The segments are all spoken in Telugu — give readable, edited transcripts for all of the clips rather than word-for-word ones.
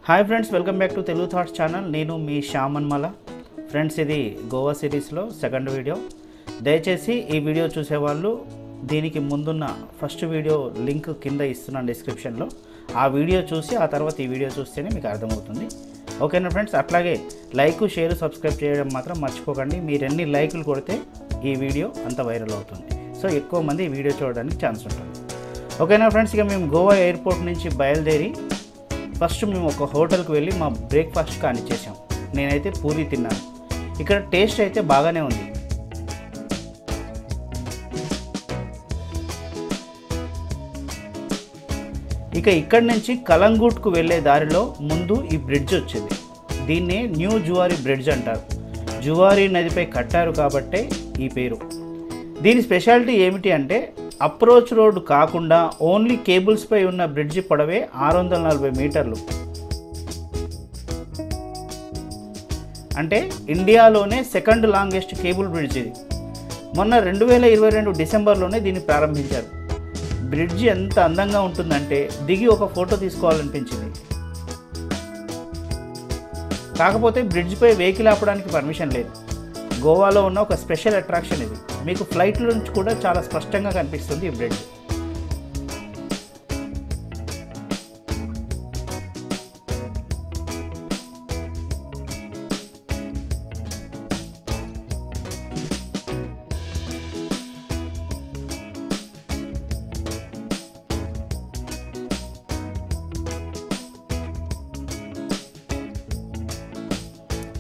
Hi friends, welcome back to Telugu thoughts channel. నేను మీ శ్యామన్మల. ఫ్రెండ్స్, ఇది గోవా సిరీస్లో సెకండ్ వీడియో. దయచేసి ఈ వీడియో చూసేవాళ్ళు దీనికి ముందున్న ఫస్ట్ వీడియో లింక్ కింద ఇస్తున్నాను డిస్క్రిప్షన్లో. ఆ వీడియో చూసి ఆ తర్వాత ఈ వీడియో చూస్తేనే మీకు అర్థమవుతుంది. ఓకేనా ఫ్రెండ్స్? అట్లాగే లైక్, షేర్, సబ్స్క్రైబ్ చేయడం మాత్రం మర్చిపోకండి. మీరు ఎన్ని లైకులు కొడితే ఈ వీడియో అంత వైరల్ అవుతుంది. సో ఎక్కువ మంది ఈ వీడియో చూడడానికి ఛాన్స్ ఉంటుంది. ఓకేనా ఫ్రెండ్స్? ఇక మేము గోవా ఎయిర్పోర్ట్ నుంచి బయలుదేరి ఫస్ట్ మేము ఒక హోటల్కి వెళ్ళి మా బ్రేక్ఫాస్ట్ కానిచ్చేసాం. నేనైతే పూరి తిన్నాను. ఇక్కడ టేస్ట్ అయితే బాగానే ఉంది. ఇక ఇక్కడి నుంచి కలంగూట్కు వెళ్ళే దారిలో ముందు ఈ బ్రిడ్జ్ వచ్చింది. దీన్నే న్యూ జువారీ బ్రిడ్జ్ అంటారు. జువారీ నదిపై కట్టారు కాబట్టే ఈ పేరు. దీని స్పెషాలిటీ ఏమిటి అంటే అప్రోచ్ రోడ్ కాకుండా ఓన్లీ కేబుల్స్పై ఉన్న బ్రిడ్జి పొడవే 640 మీటర్లు. అంటే ఇండియాలోనే సెకండ్ లాంగెస్ట్ కేబుల్ బ్రిడ్జ్ ఇది. మొన్న 2022 డిసెంబర్లోనే దీన్ని ప్రారంభించారు. బ్రిడ్జ్ ఎంత అందంగా ఉంటుందంటే దిగి ఒక ఫోటో తీసుకోవాలనిపించింది. కాకపోతే బ్రిడ్జ్పై వెహికల్ ఆపడానికి పర్మిషన్ లేదు. గోవాలో ఉన్న ఒక స్పెషల్ అట్రాక్షన్ ఇది. మీకు ఫ్లైట్లో నుంచి కూడా చాలా స్పష్టంగా కనిపిస్తుంది ఈ బ్రిడ్జ్.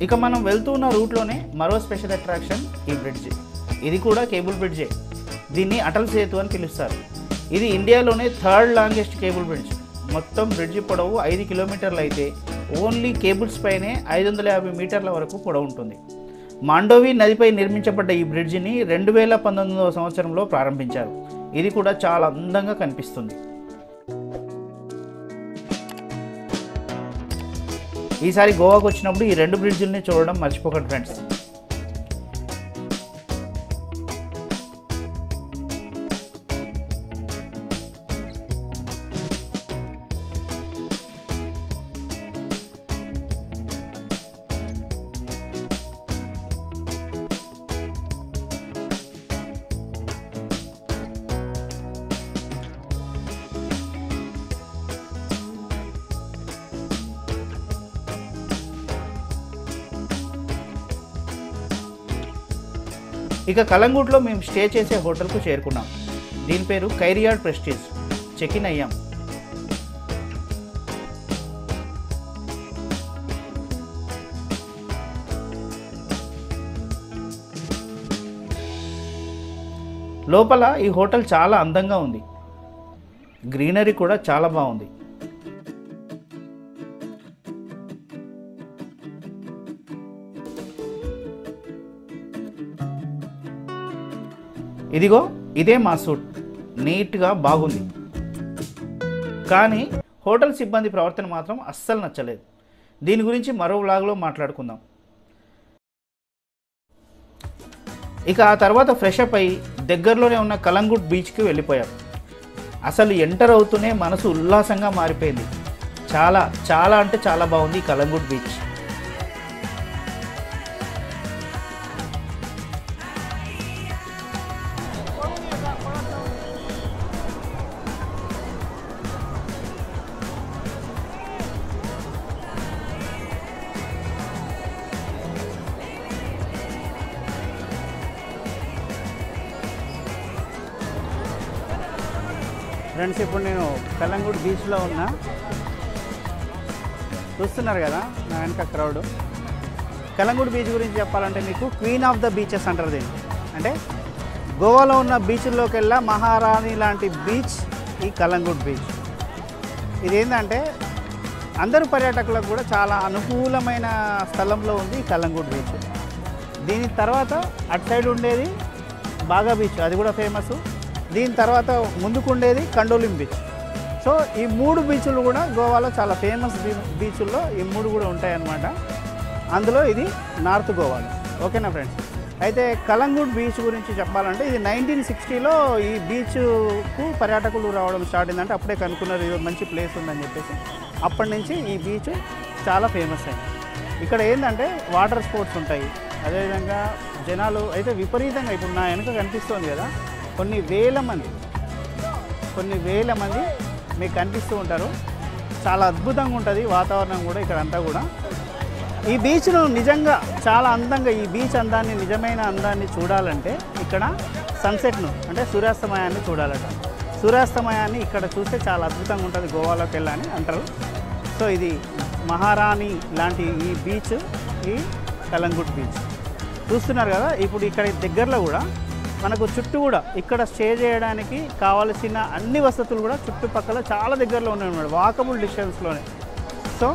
ఇక మనం వెళ్తున్న రూట్లోనే మరో స్పెషల్ అట్రాక్షన్ ఈ బ్రిడ్జ్. ఇది కూడా కేబుల్ బ్రిడ్జే. దీన్ని అటల్ సేతు అని పిలుస్తారు. ఇది ఇండియాలోనే థర్డ్ లాంగెస్ట్ కేబుల్ బ్రిడ్జ్. మొత్తం బ్రిడ్జి పొడవు 5 కిలోమీటర్లు అయితే ఓన్లీ కేబుల్స్ పైనే 550 మీటర్ల వరకు పొడవు ఉంటుంది. మాండోవి నదిపై నిర్మించబడ్డ ఈ బ్రిడ్జిని 2019వ సంవత్సరంలో ప్రారంభించారు. ఇది కూడా చాలా అందంగా కనిపిస్తుంది. ఈసారి గోవాకు వచ్చినప్పుడు ఈ 2 బ్రిడ్జిల్ని చూడడం మర్చిపోకండి ఫ్రెండ్స్. ఇక కలంగూట్లో మేము స్టే చేసే హోటల్కు చేరుకున్నాం. దీని పేరు కైరియాడ్ ప్రెస్టీజ్. చెక్ ఇన్ అయ్యాం. లోపల ఈ హోటల్ చాలా అందంగా ఉంది. గ్రీనరీ కూడా చాలా బాగుంది. ఇదిగో ఇదే మా సూట్. నీట్గా బాగుంది. కానీ హోటల్ సిబ్బంది ప్రవర్తన మాత్రం అస్సలు నచ్చలేదు. దీని గురించి మరో వ్లాగ్లో మాట్లాడుకుందాం. ఇక ఆ తర్వాత ఫ్రెష్ అప్ అయ్యి దగ్గరలోనే ఉన్న కలంగుట్ బీచ్కి వెళ్ళిపోయాం. అసలు ఎంటర్ అవుతూనే మనసు ఉల్లాసంగా మారిపోయింది. చాలా చాలా అంటే చాలా బాగుంది ఈ కలంగుట్ బీచ్. ఫ్రెండ్స్, ఇప్పుడు నేను కలంగూట్ బీచ్లో ఉన్నా. చూస్తున్నారు కదా నా వెనక క్రౌడ్. కలంగూట్ బీచ్ గురించి చెప్పాలంటే మీకు క్వీన్ ఆఫ్ ద బీచెస్ అంటారు దీన్ని. అంటే గోవాలో ఉన్న బీచ్ల్లోకెల్లా మహారాణి లాంటి బీచ్ ఈ కలంగూట్ బీచ్. ఇదేంటంటే అందరు పర్యాటకులకు కూడా చాలా అనుకూలమైన స్థలంలో ఉంది ఈ కలంగూట్ బీచ్. దీని తర్వాత అటు సైడ్ ఉండేది బాగా బీచ్, అది కూడా ఫేమస్. దీని తర్వాత ముందుకు ఉండేది కండోలిం బీచ్. సో ఈ 3 బీచ్లు కూడా గోవాలో చాలా ఫేమస్ బీచ్ల్లో ఈ 3 కూడా ఉంటాయన్నమాట. అందులో ఇది నార్త్ గోవాలో. ఓకేనా ఫ్రెండ్స్? అయితే కలంగూట్ బీచ్ గురించి చెప్పాలంటే ఇది 1960లో ఈ బీచ్కు పర్యాటకులు రావడం స్టార్ట్ అయిందంటే అప్పుడే కనుక్కున్నారు ఇది మంచి ప్లేస్ ఉందని చెప్పేసి. అప్పటి నుంచి ఈ బీచ్ చాలా ఫేమస్ అయింది. ఇక్కడ ఏంటంటే వాటర్ స్పోర్ట్స్ ఉంటాయి, అదేవిధంగా జనాలు అయితే విపరీతంగా ఇప్పుడు నా వెనుక కనిపిస్తుంది కదా, కొన్ని వేల మంది మీకు కనిపిస్తూ ఉంటారు. చాలా అద్భుతంగా ఉంటుంది వాతావరణం కూడా ఇక్కడంతా కూడా. ఈ బీచ్ను నిజంగా చాలా అందంగా, ఈ బీచ్ అందాన్ని, నిజమైన అందాన్ని చూడాలంటే ఇక్కడ సన్సెట్ను అంటే సూర్యాస్తమయాన్ని చూడాలట. సూర్యాస్తమయాన్ని ఇక్కడ చూస్తే చాలా అద్భుతంగా ఉంటుంది, గోవాలోకి వెళ్ళని అంటారు. సో ఇది మహారాణి లాంటి ఈ బీచ్, ఈ కలంగుట్ బీచ్ చూస్తున్నారు కదా. ఇప్పుడు ఇక్కడ దగ్గరలో కూడా మనకు చుట్టూ కూడా ఇక్కడ స్టే చేయడానికి కావాల్సిన అన్ని వసతులు కూడా చుట్టుపక్కల చాలా దగ్గరలో ఉన్నాయి అన్నమాట, వాకబుల్ డిస్టెన్స్లోనే. సో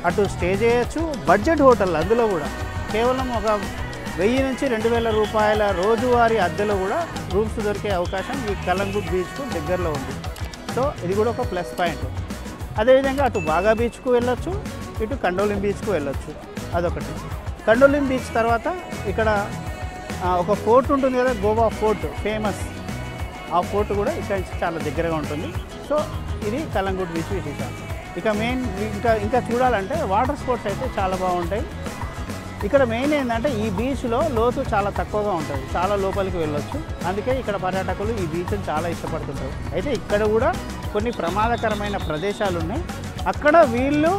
అటు స్టే చేయొచ్చు, బడ్జెట్ హోటల్ అందులో కూడా కేవలం ఒక 1000 నుంచి 2000 రూపాయల రోజువారీ అద్దెలో కూడా రూమ్స్ దొరికే అవకాశం ఈ కలంగుట్ బీచ్కు దగ్గరలో ఉంది. సో ఇది కూడా ఒక ప్లస్ పాయింట్. అదేవిధంగా అటు బాగా బీచ్కు వెళ్ళొచ్చు, ఇటు కండోలిం బీచ్కు వెళ్ళొచ్చు. అదొకటి. కండోలిం బీచ్ తర్వాత ఇక్కడ ఒక ఫోర్ట్ ఉంటుంది కదా, గోవా ఫోర్ట్ ఫేమస్. ఆ ఫోర్ట్ కూడా ఇక్కడ నుంచి చాలా దగ్గరగా ఉంటుంది. సో ఇది కలంగుట్ బీచ్ విశేషాలు. ఇక మెయిన్ ఇంకా చూడాలంటే వాటర్ స్పోర్ట్స్ అయితే చాలా బాగుంటాయి. ఇక్కడ మెయిన్ ఏంటంటే ఈ బీచ్లో లోతు చాలా తక్కువగా ఉంటుంది, చాలా లోపలికి వెళ్ళొచ్చు. అందుకే ఇక్కడ పర్యాటకులు ఈ బీచ్ని చాలా ఇష్టపడుతుంటారు. అయితే ఇక్కడ కూడా కొన్ని ప్రమాదకరమైన ప్రదేశాలు ఉన్నాయి. అక్కడ వీళ్ళు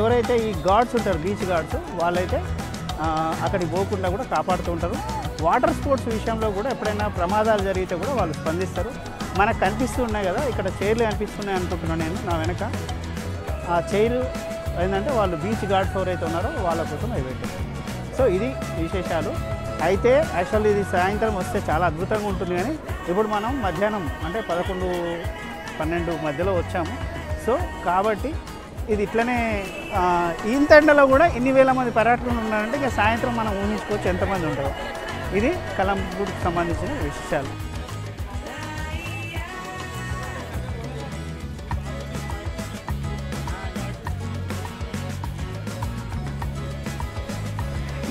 ఎవరైతే ఈ గార్డ్స్ ఉంటారు, బీచ్ గార్డ్స్, వాళ్ళైతే అక్కడికి పోకుండా కూడా కాపాడుతూ ఉంటారు. వాటర్ స్పోర్ట్స్ విషయంలో కూడా ఎప్పుడైనా ప్రమాదాలు జరిగితే కూడా వాళ్ళు స్పందిస్తారు. మనకు కనిపిస్తున్నాయి కదా, ఇక్కడ చైర్లు కనిపిస్తున్నాయి అనుకుంటున్నాను నేను నా వెనక. ఆ చైర్ ఏంటంటే వాళ్ళు బీచ్ గార్డ్స్ ఎవరైతే ఉన్నారో వాళ్ళ కోసం అవి పెట్టారు. సో ఇది విశేషాలు. అయితే యాక్చువల్లీ ఇది సాయంత్రం వస్తే చాలా అద్భుతంగా ఉంటుంది, కానీ ఇప్పుడు మనం మధ్యాహ్నం అంటే 11-12 మధ్యలో వచ్చాము. సో కాబట్టి ఇది ఇట్లనే ఇంత ఎండలో కూడా ఇన్ని వేల మంది పర్యాటకులు ఉన్నారంటే ఇక సాయంత్రం మనం ఊహించుకోవచ్చు ఎంతమంది ఉంటారో. ఇది కలంగుట్కి సంబంధించిన విశేషాలు.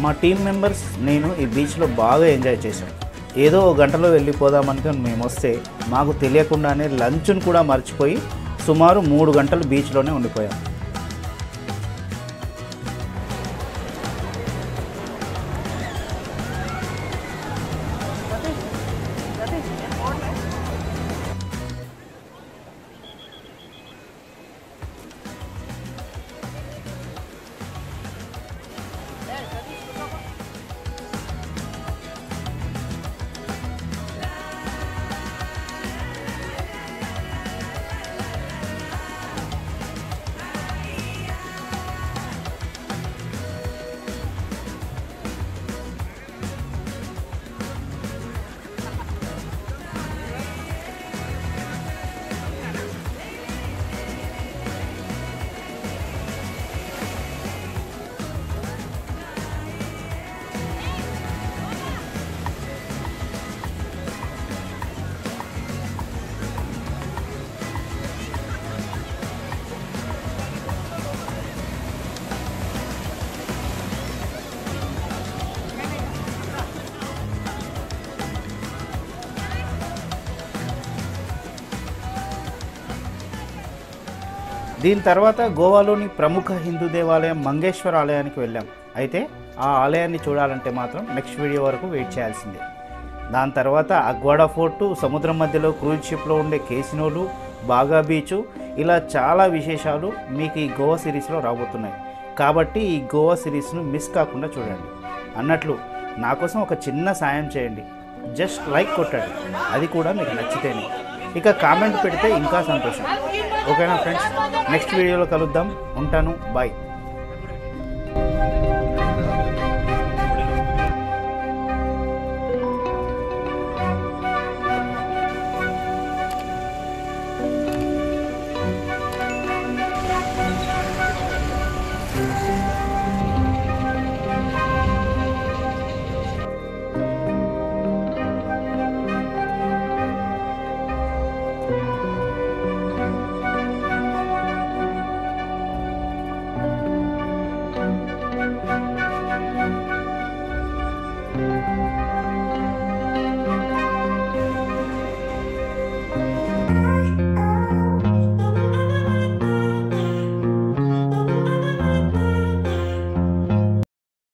మా టీం మెంబర్స్ నేను ఈ బీచ్లో బాగా ఎంజాయ్ చేశాం. ఏదో గంటలో వెళ్ళిపోదామనుకుని మేము వస్తే మాకు తెలియకుండానే లంచ్ను కూడా మర్చిపోయి సుమారు 3 గంటలు బీచ్లోనే ఉండిపోయాం. దీని తర్వాత గోవాలోని ప్రముఖ హిందూ దేవాలయం మంగేశ్వర ఆలయానికి వెళ్ళాం. అయితే ఆ ఆలయాన్ని చూడాలంటే మాత్రం నెక్స్ట్ వీడియో వరకు వెయిట్ చేయాల్సిందే. దాని తర్వాత అగ్వాడా ఫోర్టు, సముద్రం మధ్యలో క్రూజ్ షిప్లో ఉండే కేసినోలు, బాగా బీచు, ఇలా చాలా విశేషాలు మీకు ఈ గోవా సిరీస్లో రాబోతున్నాయి. కాబట్టి ఈ గోవా సిరీస్ను మిస్ కాకుండా చూడండి. అన్నట్లు నా కోసం ఒక చిన్న సాయం చేయండి, జస్ట్ లైక్ కొట్టండి, అది కూడా మీకు నచ్చితేనే. ఇక కామెంట్ పెడితే ఇంకా సంతోషం. ఓకేనా ఫ్రెండ్స్, నెక్స్ట్ వీడియోలో కలుద్దాం. ఉంటాను, బాయ్.